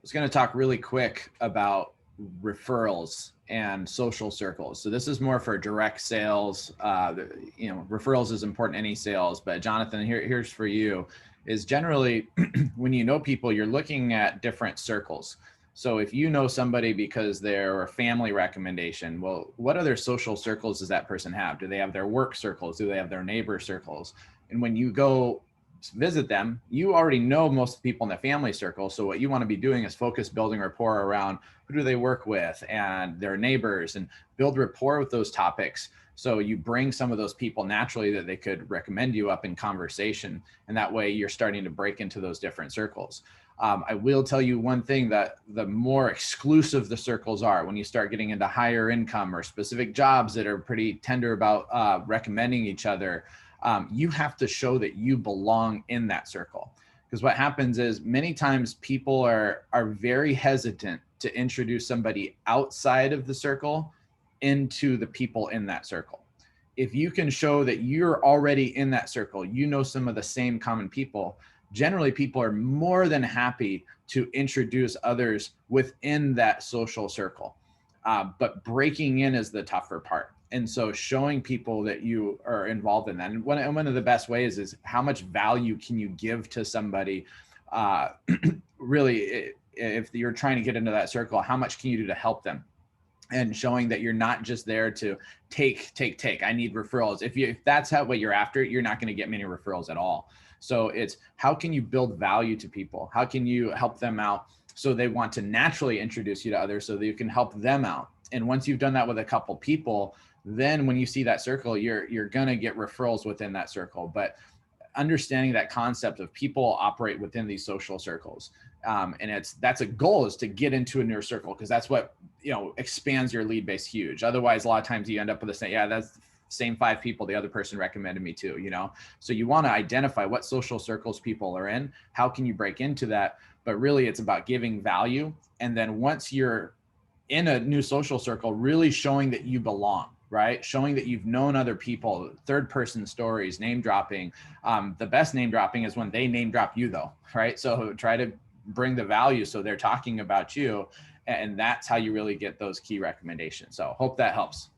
was going to talk really quick about referrals and social circles. So this is more for direct sales. Referrals is important in any sales, but Jonathan, here's for you, is generally when you know people, you're looking at different circles. So if you know somebody because they're a family recommendation, well, what other social circles does that person have? Do they have their work circles? Do they have their neighbor circles? And when you go visit them, you already know most of the people in the family circle. So what you want to be doing is focus building rapport around who do they work with and their neighbors, and build rapport with those topics. So you bring some of those people naturally that they could recommend you up in conversation. And that way you're starting to break into those different circles. I will tell you one thing, that the more exclusive the circles are, when you start getting into higher income or specific jobs that are pretty tender about recommending each other, you have to show that you belong in that circle. Because what happens is many times people are very hesitant to introduce somebody outside of the circle into the people in that circle. If you can show that you're already in that circle, you know some of the same common people, generally people are more than happy to introduce others within that social circle. But breaking in is the tougher part. And so showing people that you are involved in that. And one of the best ways is how much value can you give to somebody? Really, if you're trying to get into that circle, how much can you do to help them? And showing that you're not just there to take. I need referrals. If that's what you're after, you're not going to get many referrals at all. So it's how can you build value to people? How can you help them out so they want to naturally introduce you to others so that you can help them out? And once you've done that with a couple people, then when you see that circle, you're going to get referrals within that circle. But understanding that concept of people operate within these social circles. And that's a goal, is to get into a newer circle, because that's what, expands your lead base huge. Otherwise, a lot of times you end up with the same, that's the same 5 people the other person recommended me to, So you want to identify what social circles people are in. How can you break into that? But really it's about giving value. And then once you're in a new social circle, really showing that you belong, right? Showing that you've known other people, third person stories, name dropping. The best name dropping is when they name drop you though, right? So try to bring the value so they're talking about you, and that's how you really get those key recommendations. So hope that helps.